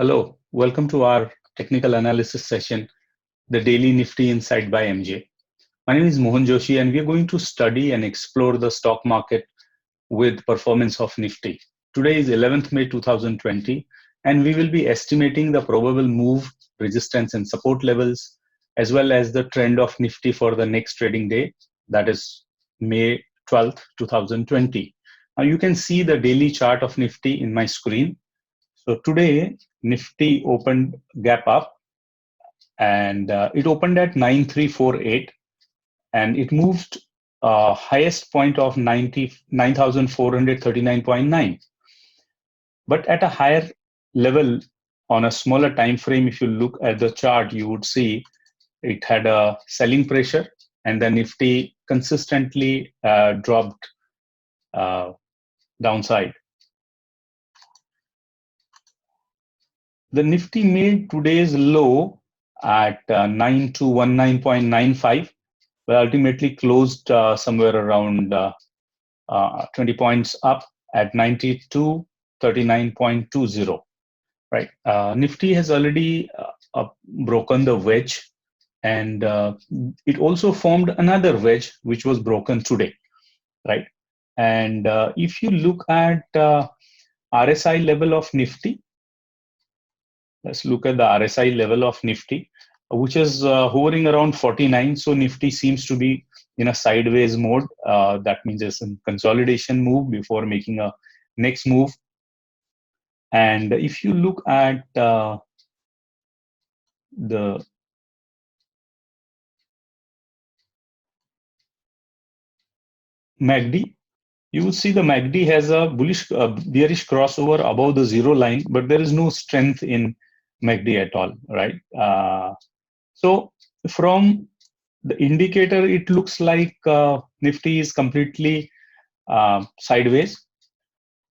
Hello, welcome to our technical analysis session, the Daily Nifty Insight by MJ. My name is Mohan Joshi, and we are going to study and explore the stock market with performance of Nifty. Today is 11th May 2020, and we will be estimating the probable move, resistance, and support levels, as well as the trend of Nifty for the next trading day, that is May 12th, 2020. Now you can see the daily chart of Nifty in my screen. So today, Nifty opened gap up and it opened at 9348 and it moved highest point of 9,439.9. But at a higher level on a smaller time frame, if you look at the chart, you would see it had a selling pressure and the Nifty consistently dropped downside. The Nifty made today's low at 9219.95, but ultimately closed somewhere around 20 points up at 9239.20. Right. Nifty has already broken the wedge, and it also formed another wedge which was broken today. Right. And if you look at RSI level of Nifty, let's look at the RSI level of Nifty, which is hovering around 49. So Nifty seems to be in a sideways mode. That means it's a consolidation move before making a next move. And if you look at the MACD, you will see the MACD has a bearish crossover above the zero line, but there is no strength in MACD at all, right? So from the indicator, it looks like Nifty is completely sideways.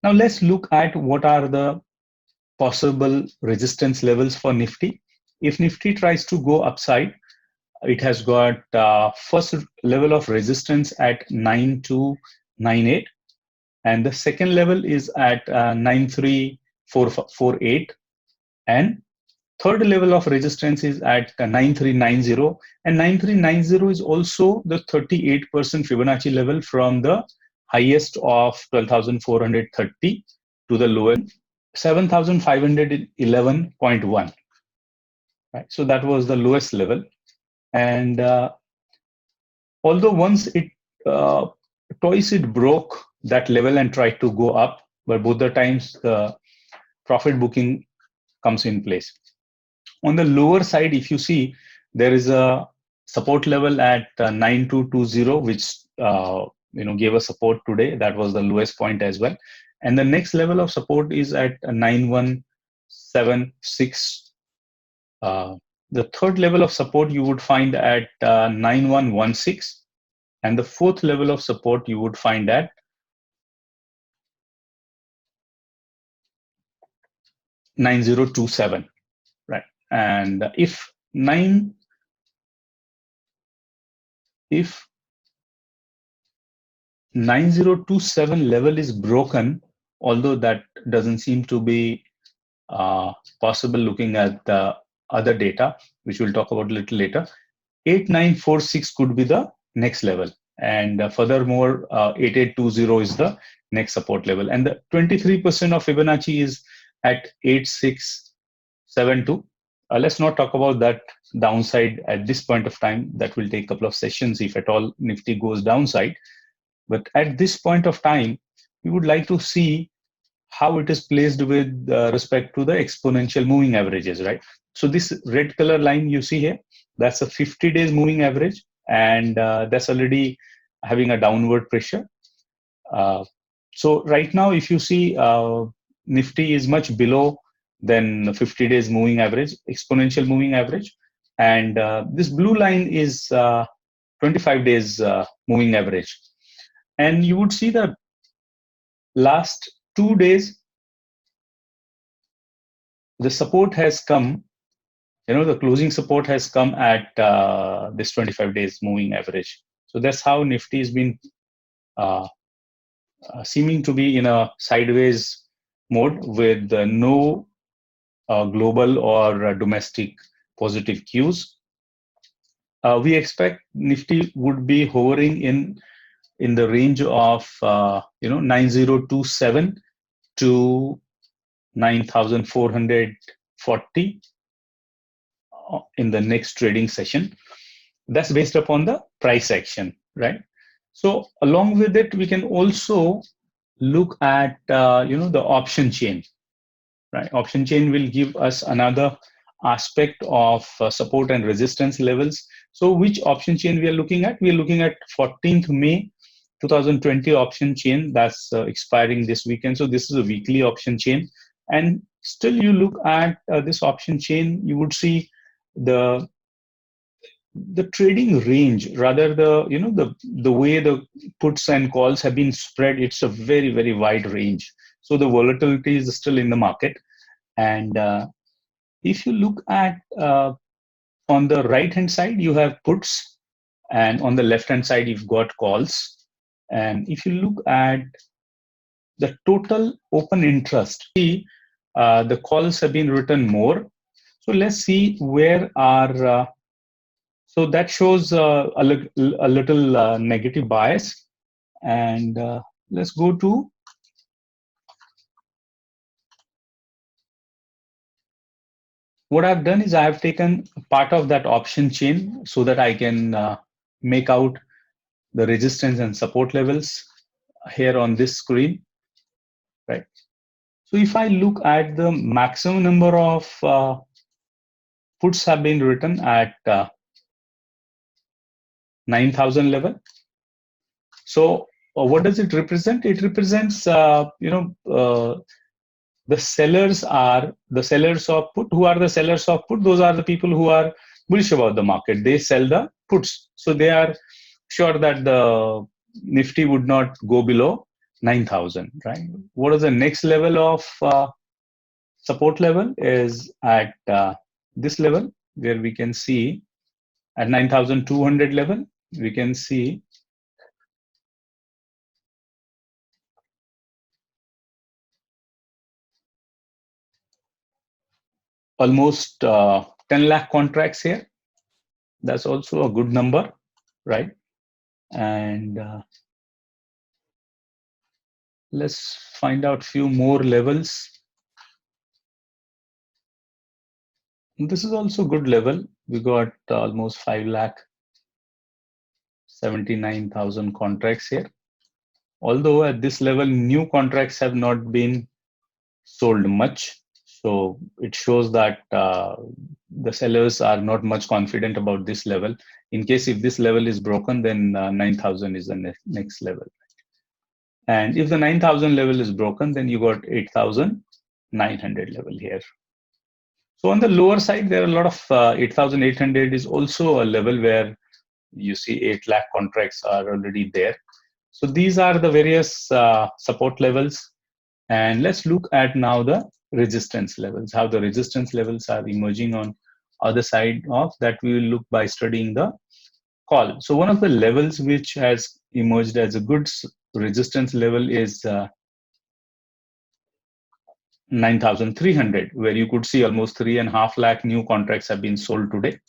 Now let's look at what are the possible resistance levels for Nifty. If Nifty tries to go upside, it has got first level of resistance at 9298, and the second level is at 93448, and third level of resistance is at 9390, and 9390 is also the 38% Fibonacci level from the highest of 12,430 to the lowest 7,511.1. Right, so that was the lowest level, and although once it twice it broke that level and tried to go up, but both the times the profit booking comes in place. On the lower side, if you see, there is a support level at 9220, which gave a support today. That was the lowest point as well. And the next level of support is at 9176. The third level of support you would find at 9116, and the fourth level of support you would find at 9027. Right, and if 9027 level is broken, although that doesn't seem to be possible looking at the other data, which we'll talk about a little later, 8946 could be the next level. And furthermore, 8820 is the next support level. And the 23% of Fibonacci is at 8672. Let's not talk about that downside at this point of time. That will take a couple of sessions if at all Nifty goes downside. But at this point of time, we would like to see how it is placed with respect to the exponential moving averages, right? So this red color line you see here, that's a 50 days moving average, and that's already having a downward pressure. So right now, if you see, Nifty is much below than 50 days moving average, exponential moving average, and this blue line is 25 days moving average. And you would see the last 2 days, the support has come, the closing support has come at this 25 days moving average. So that's how Nifty has been seeming to be in a sideways mode with no global or domestic positive cues. We expect Nifty would be hovering in the range of 9027 to 9440 in the next trading session. That's based upon the price action, right? So along with it, we can also look at the option chain, right? Option chain will give us another aspect of support and resistance levels. So which option chain we are looking at? We are looking at 14th May 2020 option chain that's expiring this weekend. So this is a weekly option chain, and still you look at this option chain, you would see the trading range, rather the way the puts and calls have been spread. It's a very, very wide range, so the volatility is still in the market. And if you look at on the right hand side, you have puts, and on the left hand side you've got calls. And if you look at the total open interest, see the calls have been written more. So let's see where our so that shows a little negative bias. And let's go to what I've done is I've taken part of that option chain so that I can make out the resistance and support levels here on this screen, right? So if I look at the maximum number of puts have been written at 9,000 level. So what does it represent? It represents the sellers of put. Who are the sellers of put? Those are the people who are bullish about the market. They sell the puts, so they are sure that the Nifty would not go below 9,000, right? What is the next level of support level? Is at this level, where we can see at 9,200 level, we can see almost 10 lakh contracts here. That's also a good number, right? And let's find out few more levels. This is also good level. We got almost 5,79,000 contracts here. Although at this level, new contracts have not been sold much. So it shows that the sellers are not much confident about this level. In case if this level is broken, then 9,000 is the next level. And if the 9,000 level is broken, then you got 8,900 level here. So on the lower side, there are a lot of 8,800 is also a level where you see 8 lakh contracts are already there. So these are the various support levels. And let's look at now the resistance levels, how the resistance levels are emerging on other side of that. We will look by studying the call. So one of the levels which has emerged as a good resistance level is 9,300, where you could see almost 3.5 lakh new contracts have been sold today.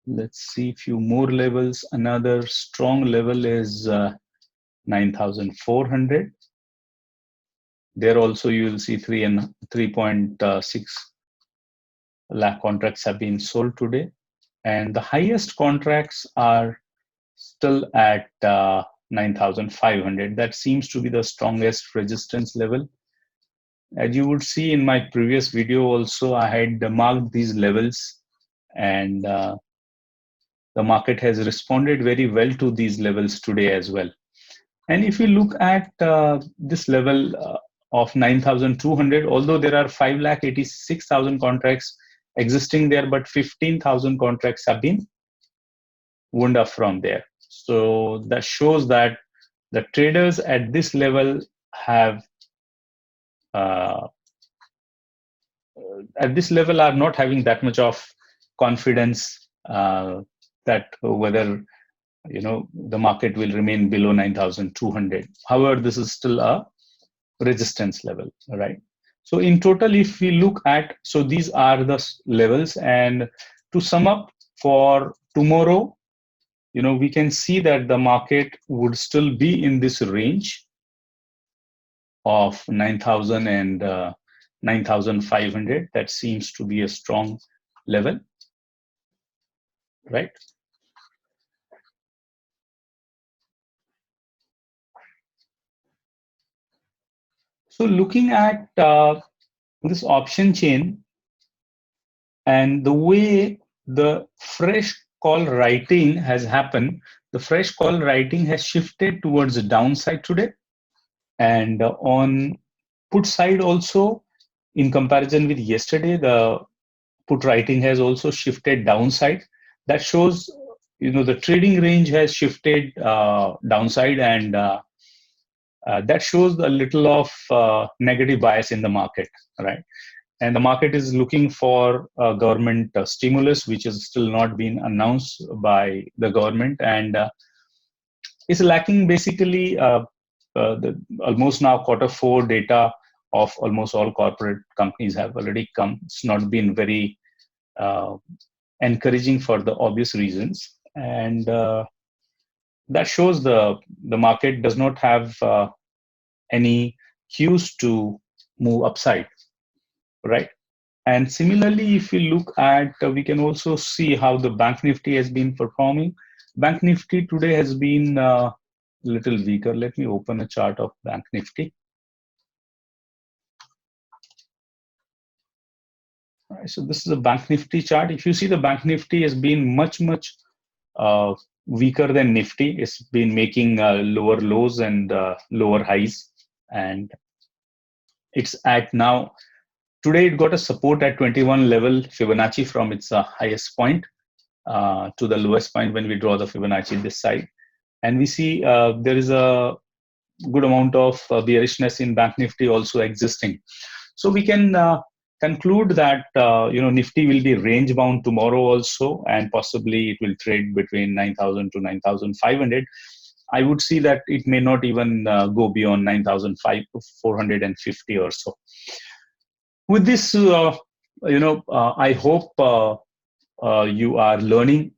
Let's see a few more levels. Another strong level is 9,400. There also you will see 3.6 lakh contracts have been sold today. And the highest contracts are still at 9,500. That seems to be the strongest resistance level. As you would see in my previous video also, I had marked these levels, and the market has responded very well to these levels today as well. And if you look at this level of 9,200, although there are 5,86,000 contracts existing there, but 15,000 contracts have been wound up from there. So that shows that the traders at this level have at this level are not having that much of confidence that whether the market will remain below 9,200. However, this is still a resistance level, right? So in total, if we look at, so these are the levels, and to sum up for tomorrow, we can see that the market would still be in this range of 9,000 and 9,500. That seems to be a strong level, right? So looking at this option chain and the way the fresh call writing has happened, the fresh call writing has shifted towards the downside today. And on put side also, in comparison with yesterday, the put writing has also shifted downside. That shows, the trading range has shifted downside, and that shows a little of negative bias in the market, right? And the market is looking for a government stimulus, which has still not been announced by the government, and is lacking basically almost now Q4 data of almost all corporate companies have already come. It's not been very encouraging for the obvious reasons, and that shows the market does not have any cues to move upside, right? And similarly, if we look at, we can also see how the Bank Nifty has been performing. Bank Nifty today has been a little weaker. Let me open a chart of Bank Nifty. All right, so this is a Bank Nifty chart. If you see, the Bank Nifty has been much weaker than Nifty. It's been making lower lows and lower highs, and it's at now. Today, it got a support at 21 level Fibonacci from its highest point to the lowest point when we draw the Fibonacci this side. And we see there is a good amount of bearishness in Bank Nifty also existing. So we can conclude that Nifty will be range bound tomorrow also, and possibly it will trade between 9,000 to 9,500. I would see that it may not even go beyond 9,450 or so. With this, I hope you are learning,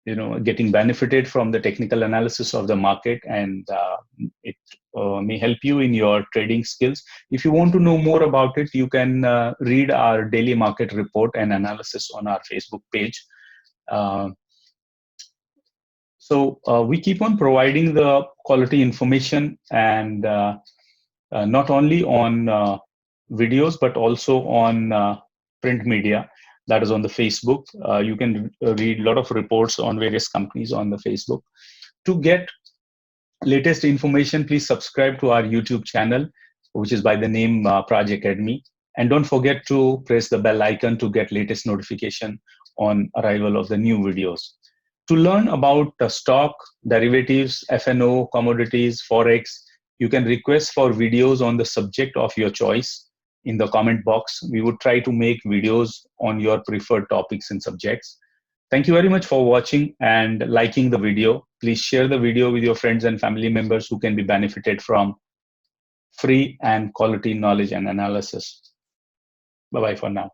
getting benefited from the technical analysis of the market, and it may help you in your trading skills. If you want to know more about it, you can read our daily market report and analysis on our Facebook page. So we keep on providing the quality information, and not only on videos, but also on print media, that is on the Facebook. You can read a lot of reports on various companies on the Facebook. To get latest information, please subscribe to our YouTube channel, which is by the name Praj Academy. And don't forget to press the bell icon to get latest notification on arrival of the new videos. To learn about stock, derivatives, F&O, commodities, Forex, you can request for videos on the subject of your choice in the comment box. We would try to make videos on your preferred topics and subjects. Thank you very much for watching and liking the video. Please share the video with your friends and family members who can be benefited from free and quality knowledge and analysis. Bye-bye for now.